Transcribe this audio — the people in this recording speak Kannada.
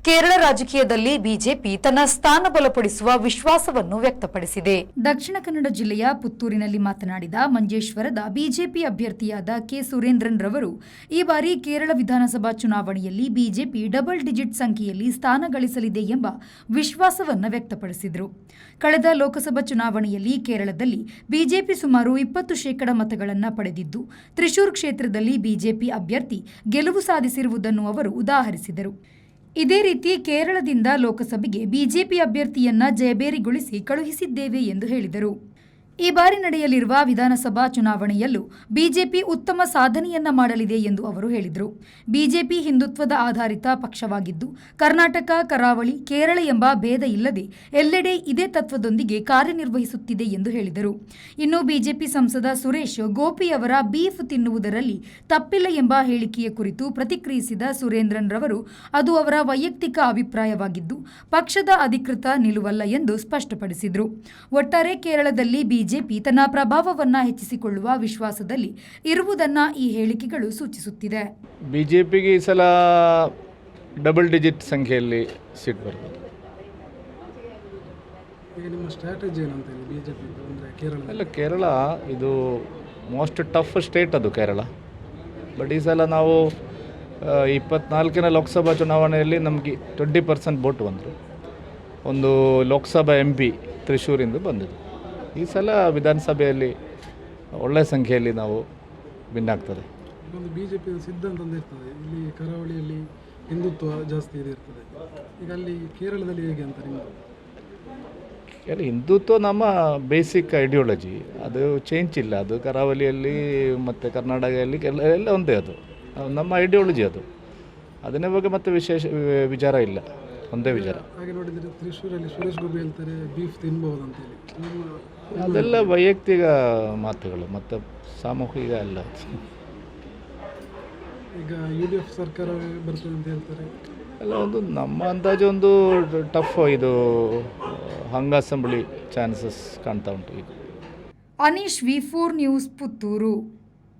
ಕೇರಳ ರಾಜಕೀಯದಲ್ಲಿ ಬಿಜೆಪಿ ತನ್ನ ಸ್ಥಾನ ಬಲಪಡಿಸುವ ವಿಶ್ವಾಸವನ್ನು ವ್ಯಕ್ತಪಡಿಸಿದೆ. ದಕ್ಷಿಣ ಕನ್ನಡ ಜಿಲ್ಲೆಯ ಪುತ್ತೂರಿನಲ್ಲಿ ಮಾತನಾಡಿದ ಮಂಜೇಶ್ವರದ ಬಿಜೆಪಿ ಅಭ್ಯರ್ಥಿಯಾದ ಕೆ ಸುರೇಂದ್ರನ್ ರವರು ಈ ಬಾರಿ ಕೇರಳ ವಿಧಾನಸಭಾ ಚುನಾವಣೆಯಲ್ಲಿ ಬಿಜೆಪಿ ಡಬಲ್ ಡಿಜಿಟ್ ಸಂಖ್ಯೆಯಲ್ಲಿ ಸ್ಥಾನ ಗಳಿಸಲಿದೆ ಎಂಬ ವಿಶ್ವಾಸವನ್ನು ವ್ಯಕ್ತಪಡಿಸಿದರು. ಕಳೆದ ಲೋಕಸಭಾ ಚುನಾವಣೆಯಲ್ಲಿ ಕೇರಳದಲ್ಲಿ ಬಿಜೆಪಿ ಸುಮಾರು 20% ಮತಗಳನ್ನು ಪಡೆದಿದ್ದು, ತ್ರಿಶೂರ್ ಕ್ಷೇತ್ರದಲ್ಲಿ ಬಿಜೆಪಿ ಅಭ್ಯರ್ಥಿ ಗೆಲುವು ಸಾಧಿಸಿರುವುದನ್ನು ಅವರು ಉದಾಹರಿಸಿದರು. ಇದೇ ರೀತಿ ಕೇರಳದಿಂದ ಲೋಕಸಭೆಗೆ ಬಿಜೆಪಿ ಅಭ್ಯರ್ಥಿಯನ್ನ ಜಯಬೇರಿಗೊಳಿಸಿ ಕಳುಹಿಸಿದ್ದೇವೆ ಎಂದು ಹೇಳಿದರು. ಈ ಬಾರಿ ನಡೆಯಲಿರುವ ವಿಧಾನಸಭಾ ಚುನಾವಣೆಯಲ್ಲೂ ಬಿಜೆಪಿ ಉತ್ತಮ ಸಾಧನೆಯನ್ನ ಮಾಡಲಿದೆ ಎಂದು ಅವರು ಹೇಳಿದರು. ಬಿಜೆಪಿ ಹಿಂದುತ್ವದ ಆಧಾರಿತ ಪಕ್ಷವಾಗಿದ್ದು, ಕರ್ನಾಟಕ, ಕರಾವಳಿ, ಕೇರಳ ಎಂಬ ಭೇದ ಇಲ್ಲದೆ ಎಲ್ಲೆಡೆ ಇದೇ ತತ್ವದೊಂದಿಗೆ ಕಾರ್ಯನಿರ್ವಹಿಸುತ್ತಿದೆ ಎಂದು ಹೇಳಿದರು. ಇನ್ನು ಬಿಜೆಪಿ ಸಂಸದ ಸುರೇಶ್ ಗೋಪಿ ಅವರ ಬೀಫ್ ತಿನ್ನುವುದರಲ್ಲಿ ತಪ್ಪಿಲ್ಲ ಎಂಬ ಹೇಳಿಕೆಯ ಕುರಿತು ಪ್ರತಿಕ್ರಿಯಿಸಿದ ಸುರೇಂದ್ರನ್ ರವರು, ಅದು ಅವರ ವೈಯಕ್ತಿಕ ಅಭಿಪ್ರಾಯವಾಗಿದ್ದು ಪಕ್ಷದ ಅಧಿಕೃತ ನಿಲುವಲ್ಲ ಎಂದು ಸ್ಪಷ್ಟಪಡಿಸಿದರು. ಒಟ್ಟಾರೆ ಕೇರಳದಲ್ಲಿ ಬಿಜೆಪಿ ತನ್ನ ಪ್ರಭಾವವನ್ನ ಹೆಚ್ಚಿಸಿಕೊಳ್ಳುವ ವಿಶ್ವಾಸದಲ್ಲಿ ಇರುವುದನ್ನ ಈ ಹೇಳಿಕೆಗಳು ಸೂಚಿಸುತ್ತಿದೆ. ಬಿಜೆಪಿಗೆ ಈ ಸಲ ಡಬಲ್ ಡಿಜಿಟ್ ಸಂಖ್ಯೆಯಲ್ಲಿ ಸೀಟ್ ಬರ್ತದೆ. ಈಗ ನಿಮ್ಮ ಸ್ಟ್ರಾಟಜಿ ಏನಂತ ಬಿಜೆಪಿ ಅಂದರೆ ಕೇರಳ ಕೇರಳ ಇದು ಮೋಸ್ಟ್ ಟಫ್ ಸ್ಟೇಟ್ ಅದು ಕೇರಳ. ಬಟ್ ಈ ಸಲ ನಾವು 24ನೇ ಲೋಕಸಭಾ ಚುನಾವಣೆಯಲ್ಲಿ ನಮಗೆ 20% ವೋಟ್ ಬಂದರು. ಒಂದು ಲೋಕಸಭಾ MP ತ್ರಿಶೂರಿಂದ ಬಂದಿದ್ದು. ಈ ಸಲ ವಿಧಾನಸಭೆಯಲ್ಲಿ ಒಳ್ಳೆಯ ಸಂಖ್ಯೆಯಲ್ಲಿ ನಾವು ವಿನ್ ಆಗ್ತದೆ. ಒಂದು ಬಿಜೆಪಿ ಸಿದ್ಧಾಂತ ಅಂತ ಇರ್ತದೆ, ಇಲ್ಲಿ ಕರಾವಳಿಯಲ್ಲಿ ಹಿಂದುತ್ವ ಜಾಸ್ತಿ ಇರ್ತದೆ. ಈಗ ಅಲ್ಲಿ ಕೇರಳದಲ್ಲಿ ಹೇಗೆ ಅಂತ ಹಿಂದುತ್ವ ನಮ್ಮ ಬೇಸಿಕ್ ಐಡಿಯಾಲಜಿ, ಅದು ಚೇಂಜ್ ಇಲ್ಲ. ಅದು ಕರಾವಳಿಯಲ್ಲಿ ಮತ್ತು ಕರ್ನಾಟಕದಲ್ಲಿ ಎಲ್ಲ ಒಂದೇ, ಅದು ನಮ್ಮ ಐಡಿಯಾಲಜಿ, ಅದನ್ನೇ ಬಗ್ಗೆ ಮತ್ತೆ ವಿಶೇಷ ವಿಚಾರ ಇಲ್ಲ, ಒಂದೇ ವಿಚಾರ. ಹಾಗೆ ನೋಡಿದರೆ ತ್ರಿಶೂರಲ್ಲಿ ಸುರೇಶ್ ಗೋಪಿ ಹೇಳ್ತಾರೆ ಬೀಫ್ ತಿನ್ಬಹುದು ಅಂತೇಳಿ. ಅದೆಲ್ಲ ವೈಯಕ್ತಿಕ ಮಾತುಗಳು, ಮತ್ತು ಸಾಮೂಹಿಕ ಅಲ್ಲ. ಈಗ UDF ಸರ್ಕಾರ ಬರ್ತದೆ ಅಂತ ಹೇಳ್ತಾರೆ. ಎಲ್ಲ ಒಂದು ನಮ್ಮ ಅಂದಾಜು ಒಂದು ಟಫ್ ಇದು ಹಂಗಾಸಂಬಳಿ ಚಾನ್ಸಸ್ ಕಾಣ್ತಾ ಉಂಟು ಈಗ. Anish, V4 news, Puttur.